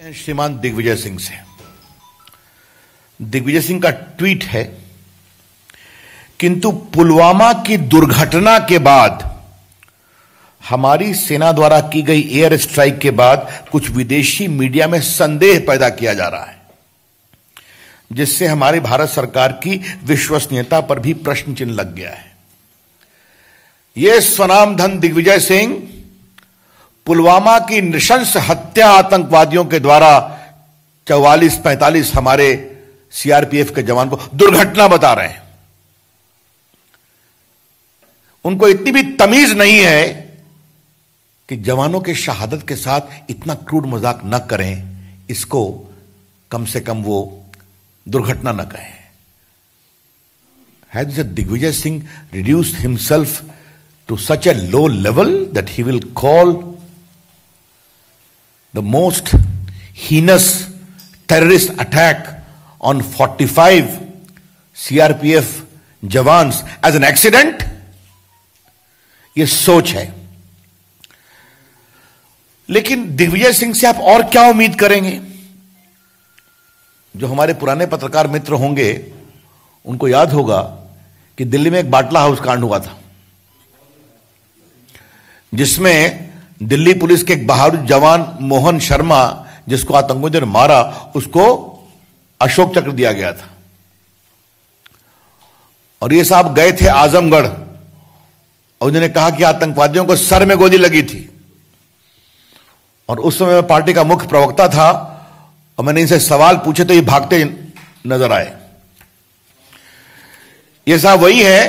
श्रीमान दिग्विजय सिंह से। दिग्विजय सिंह का ट्वीट है, किंतु पुलवामा की दुर्घटना के बाद हमारी सेना द्वारा की गई एयर स्ट्राइक के बाद कुछ विदेशी मीडिया में संदेह पैदा किया जा रहा है, जिससे हमारी भारत सरकार की विश्वसनीयता पर भी प्रश्न चिन्ह लग गया है। यह स्वनामधन दिग्विजय सिंह पुलवामा की नृशंस हत्या आतंकवादियों के द्वारा 44-45 हमारे सीआरपीएफ के जवान को दुर्घटना बता रहे हैं। उनको इतनी भी तमीज नहीं है कि जवानों के शहादत के साथ इतना क्रूर मजाक न करें, इसको कम से कम वो दुर्घटना न कहें। Has Digvijay Singh reduced himself to such a low level that he will call the most heinous terrorist attack on 45 CRPF jawans as an accident? ये सोच है। लेकिन दिग्विजय सिंह से आप और क्या उम्मीद करेंगे? जो हमारे पुराने पत्रकार मित्र होंगे उनको याद होगा कि दिल्ली में एक बाटला हाउस कांड हुआ था, जिसमें दिल्ली पुलिस के एक बहादुर जवान मोहन शर्मा, जिसको आतंकवादियों ने मारा, उसको अशोक चक्र दिया गया था। और ये साहब गए थे आजमगढ़ और उन्होंने कहा कि आतंकवादियों को सर में गोली लगी थी। और उस समय मैं पार्टी का मुख्य प्रवक्ता था और मैंने इनसे सवाल पूछे तो ये भागते नजर आए। ये साहब वही है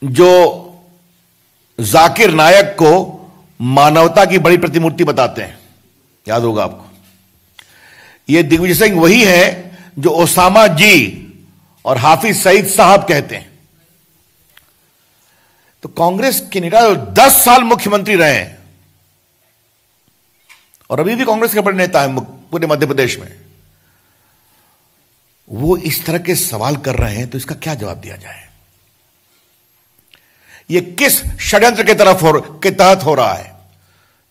जो जाकिर नायक को मानवता की बड़ी प्रतिमूर्ति बताते हैं, याद होगा आपको। ये दिग्विजय सिंह वही है जो ओसामा जी और हाफिज सईद साहब कहते हैं। तो कांग्रेस के नेता 10 साल मुख्यमंत्री रहे हैं और अभी भी कांग्रेस के बड़े नेता हैं पूरे मध्य प्रदेश में, वो इस तरह के सवाल कर रहे हैं, तो इसका क्या जवाब दिया जाए? ये किस षड्यंत्र के तहत हो रहा है?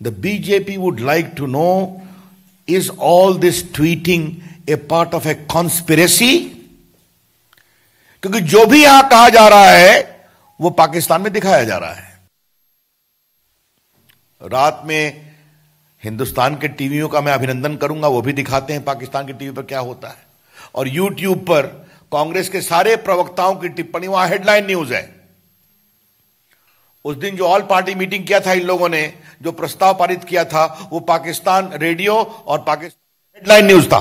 The BJP would like to know, is all this tweeting a part of a conspiracy? क्योंकि जो भी यहां कहा जा रहा है वो पाकिस्तान में दिखाया जा रहा है। रात में हिंदुस्तान के टीवियों का मैं अभिनंदन करूंगा, वो भी दिखाते हैं पाकिस्तान के टीवी पर क्या होता है। और यूट्यूब पर कांग्रेस के सारे प्रवक्ताओं की टिप्पणी, वहां हेडलाइन न्यूज है। उस दिन जो ऑल पार्टी मीटिंग किया था इन लोगों ने, जो प्रस्ताव पारित किया था, वो पाकिस्तान रेडियो और पाकिस्तान हेडलाइन न्यूज था।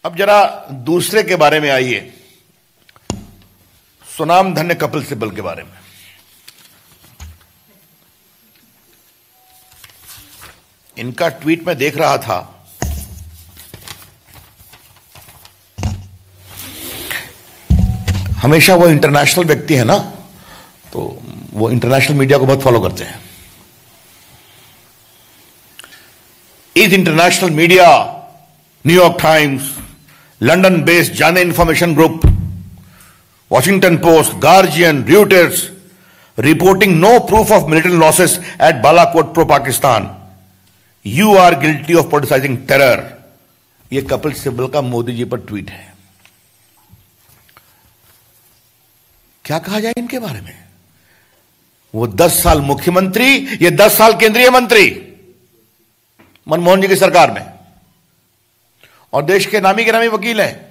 अब जरा दूसरे के बारे में आइए, सुनाम धन्य कपिल सिब्बल के बारे में। इनका ट्वीट में देख रहा था, हमेशा वो इंटरनेशनल व्यक्ति है ना, तो वो इंटरनेशनल मीडिया को बहुत फॉलो करते हैं। Is international media, New York Times, London based Jane's information group, Washington Post, Guardian, Reuters, reporting no proof of military losses at Balakot pro-Pakistan. You are guilty of politicizing terror. ये कपिल सिब्बल का मोदी जी पर tweet है। क्या कहा जाए इनके बारे में? वो 10 साल मुख्यमंत्री, ये 10 साल केंद्रीय मंत्री मनमोहन जी की सरकार में, और देश के नामी गिरामी वकील हैं।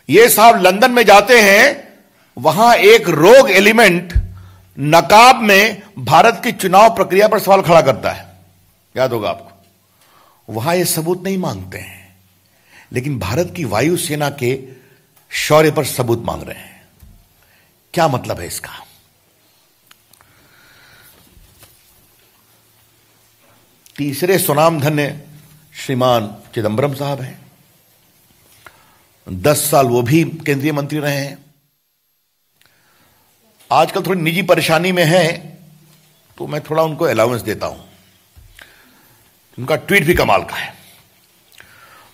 ये साहब लंदन में जाते हैं, वहां एक रोग एलिमेंट नकाब में भारत की चुनाव प्रक्रिया पर सवाल खड़ा करता है, याद होगा आपको। वहां ये सबूत नहीं मांगते हैं, लेकिन भारत की वायुसेना के शौर्य पर सबूत मांग रहे हैं। क्या मतलब है इसका? तीसरे सुनामधन्य श्रीमान चिदंबरम साहब हैं, 10 साल वो भी केंद्रीय मंत्री रहे हैं। आजकल थोड़ी निजी परेशानी में है, तो मैं थोड़ा उनको अलाउंस देता हूं। उनका ट्वीट भी कमाल का है।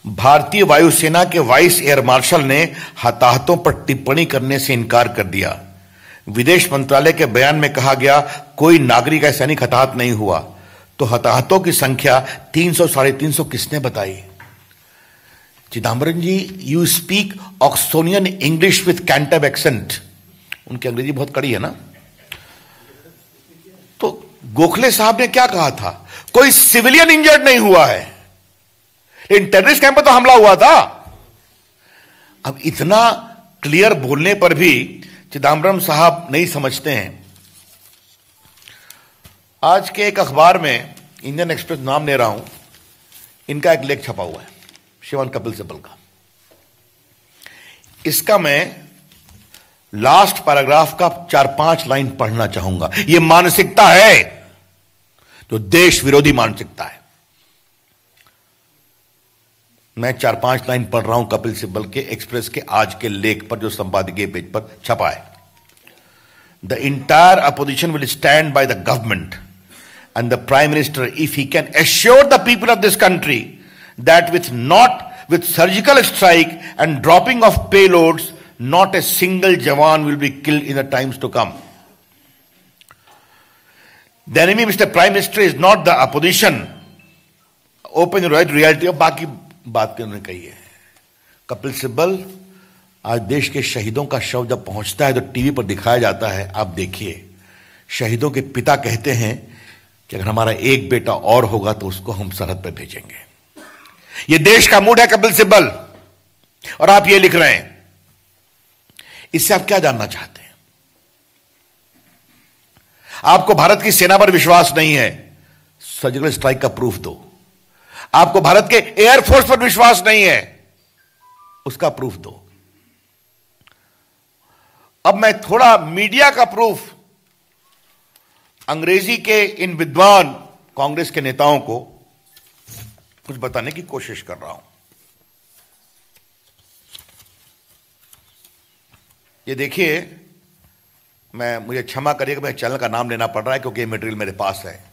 भारतीय वायुसेना के वाइस एयर मार्शल ने हताहतों पर टिप्पणी करने से इनकार कर दिया। विदेश मंत्रालय के बयान में कहा गया कोई नागरिक या सैनिक हताहत नहीं हुआ, तो हताहतों की संख्या 300 साढ़े 300 किसने बताई? Chidambaram ji, you speak Oxonian English with Cantab accent. उनकी अंग्रेजी बहुत कड़ी है ना। तो गोखले साहब ने क्या कहा था? कोई सिविलियन इंजर्ड नहीं हुआ है, लेकिन टेररिस्ट कैंप पर तो हमला हुआ था। अब इतना क्लियर बोलने पर भी चिदम्बरम साहब नहीं समझते हैं। आज के एक अखबार में, इंडियन एक्सप्रेस नाम ले रहा हूं, इनका एक लेख छपा हुआ है श्रीमान कपिल सिब्बल का। इसका मैं लास्ट पैराग्राफ का 4-5 लाइन पढ़ना चाहूंगा। यह मानसिकता है जो देश विरोधी मानसिकता है। मैं 4-5 लाइन पढ़ रहा हूं कपिल सिब्बल के एक्सप्रेस के आज के लेख पर, जो संपादकीय पेज पर छपा है। The entire opposition will stand by the government and the prime minister if he can assure the people of this country that with surgical strike and dropping of payloads, not a single Jawan will be killed in the times to come. The enemy, Mr. Prime Minister, is not the opposition. Open the right reality. अब बाकी बात के उन्होंने कही है। कपिल सिब्बल, आज देश के शहीदों का शव जब पहुंचता है तो टीवी पर दिखाया जाता है। आप देखिए, शहीदों के पिता कहते हैं कि अगर हमारा एक बेटा और होगा तो उसको हम सरहद पर भेजेंगे। ये देश का मूड है कपिल सिब्बल, और आप ये लिख रहे हैं। इससे आप क्या जानना चाहते हैं? आपको भारत की सेना पर विश्वास नहीं है, सर्जिकल स्ट्राइक का प्रूफ दो। आपको भारत के एयरफोर्स पर विश्वास नहीं है, उसका प्रूफ दो। अब मैं थोड़ा मीडिया का प्रूफ अंग्रेजी के इन विद्वान कांग्रेस के नेताओं को कुछ बताने की कोशिश कर रहा हूं। ये देखिए, मुझे क्षमा करिएगा, मैं चैनल का नाम लेना पड़ रहा है क्योंकि ये मटेरियल मेरे पास है,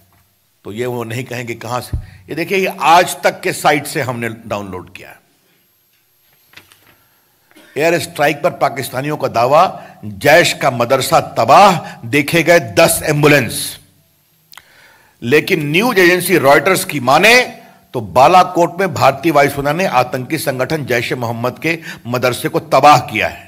तो ये वो नहीं कहेंगे कहां से। ये देखिए, ये आज तक के साइट से हमने डाउनलोड किया है। एयर स्ट्राइक पर पाकिस्तानियों का दावा, जैश का मदरसा तबाह, देखे गए 10 एम्बुलेंस। लेकिन न्यूज एजेंसी रॉयटर्स की माने तो बालाकोट में भारतीय वायुसेना ने आतंकी संगठन जैश ए मोहम्मद के मदरसे को तबाह किया है।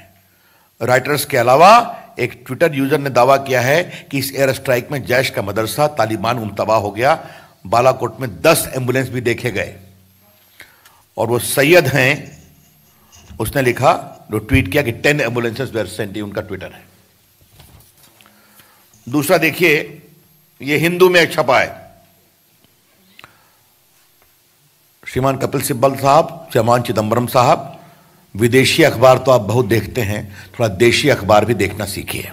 रॉयटर्स के अलावा एक ट्विटर यूजर ने दावा किया है कि इस एयर स्ट्राइक में जैश का मदरसा तालिबान तबाह हो गया। बालाकोट में 10 एम्बुलेंस भी देखे गए, और वो सैयद हैं, उसने लिखा, जो ट्वीट किया कि 10 एम्बुलेंसेस वेयर सेंट, उनका ट्विटर है। दूसरा देखिए, ये हिंदू में छपा है। श्रीमान कपिल सिब्बल साहब, श्रीमान चिदम्बरम साहब, विदेशी अखबार तो आप बहुत देखते हैं, थोड़ा देशी अखबार भी देखना सीखिए।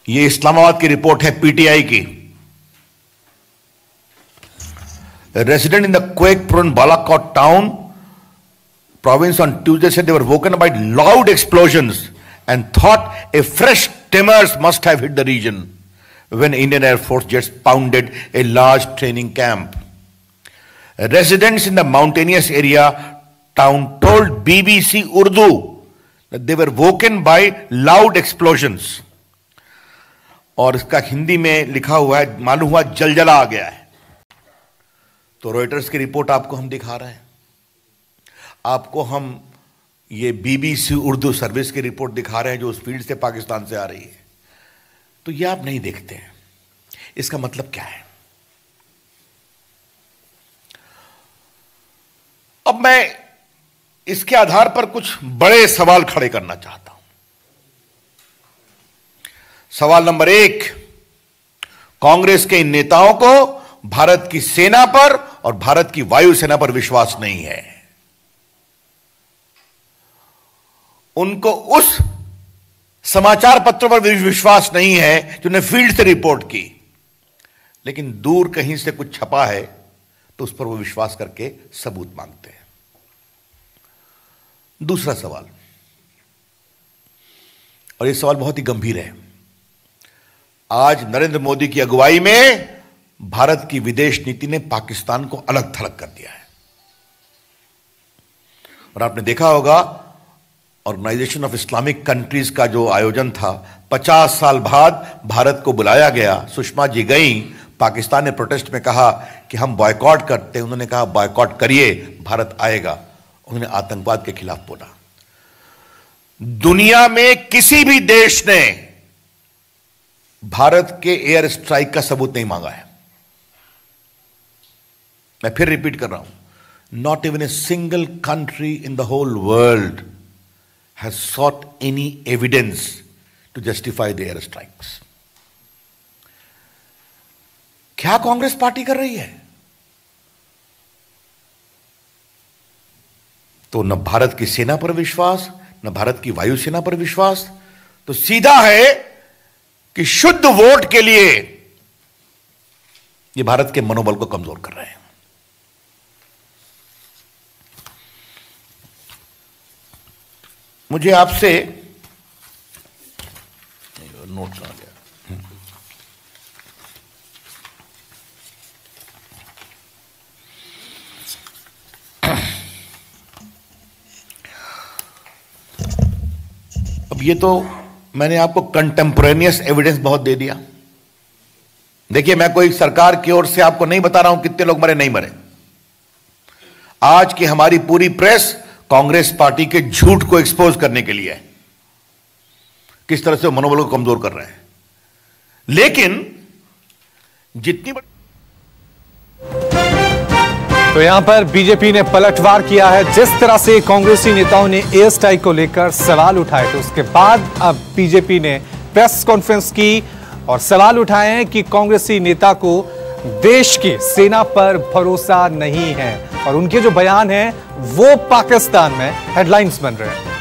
ये इस्लामाबाद की रिपोर्ट है, पीटीआई की। Resident in the quake prone Balakot town province on Tuesday said they were woken by loud explosions and thought a fresh tremors must have hit the region when Indian Air Force jets pounded a large training camp. Residents in the mountainous area town told BBC Urdu that they were woken by loud explosions. और इसका हिंदी में लिखा हुआ है, मालूम हुआ जलजला आ गया है। तो रॉयटर्स की रिपोर्ट आपको हम दिखा रहे हैं, आपको हम ये बीबीसी उर्दू सर्विस की रिपोर्ट दिखा रहे हैं जो उस फील्ड से, पाकिस्तान से आ रही है। तो ये आप नहीं देखते हैं। इसका मतलब क्या है? अब मैं इसके आधार पर कुछ बड़े सवाल खड़े करना चाहता हूं। सवाल नंबर 1, कांग्रेस के इन नेताओं को भारत की सेना पर और भारत की वायुसेना पर विश्वास नहीं है। उनको उस समाचार पत्रों पर विश्वास नहीं है जिन्होंने फील्ड से रिपोर्ट की, लेकिन दूर कहीं से कुछ छपा है तो उस पर वो विश्वास करके सबूत मांगते हैं। दूसरा सवाल, और यह सवाल बहुत ही गंभीर है। आज नरेंद्र मोदी की अगुवाई में भारत की विदेश नीति ने पाकिस्तान को अलग थलग कर दिया है। और आपने देखा होगा ऑर्गेनाइजेशन ऑफ इस्लामिक कंट्रीज का जो आयोजन था, 50 साल बाद भारत को बुलाया गया। सुषमा जी गई, पाकिस्तान ने प्रोटेस्ट में कहा कि हम बॉयकॉट करते हैं। उन्होंने कहा बॉयकॉट करिए, भारत आएगा। उन्होंने आतंकवाद के खिलाफ बोला। दुनिया में किसी भी देश ने भारत के एयर स्ट्राइक का सबूत नहीं मांगा है। मैं फिर रिपीट कर रहा हूं, not even a single country in the whole world has sought any evidence to justify the air strikes. क्या कांग्रेस पार्टी कर रही है? तो न भारत की सेना पर विश्वास, न भारत की वायुसेना पर विश्वास, तो सीधा है कि शुद्ध वोट के लिए ये भारत के मनोबल को कमजोर कर रहे हैं। मुझे आपसे नोट आ गया। अब ये तो मैंने आपको कंटेम्पोरेनियस एविडेंस बहुत दे दिया। देखिए, मैं कोई सरकार की ओर से आपको नहीं बता रहा हूं कितने लोग मरे नहीं मरे। आज की हमारी पूरी प्रेस कांग्रेस पार्टी के झूठ को एक्सपोज करने के लिए है, किस तरह से मनोबल को कमजोर कर रहे हैं। लेकिन जितनी तो यहां पर बीजेपी ने पलटवार किया है। जिस तरह से कांग्रेसी नेताओं ने एयर स्ट्राइक को लेकर सवाल उठाए, तो उसके बाद अब बीजेपी ने प्रेस कॉन्फ्रेंस की और सवाल उठाए हैं कि कांग्रेसी नेता को देश की सेना पर भरोसा नहीं है, और उनके जो बयान हैं वो पाकिस्तान में हेडलाइंस बन रहे हैं।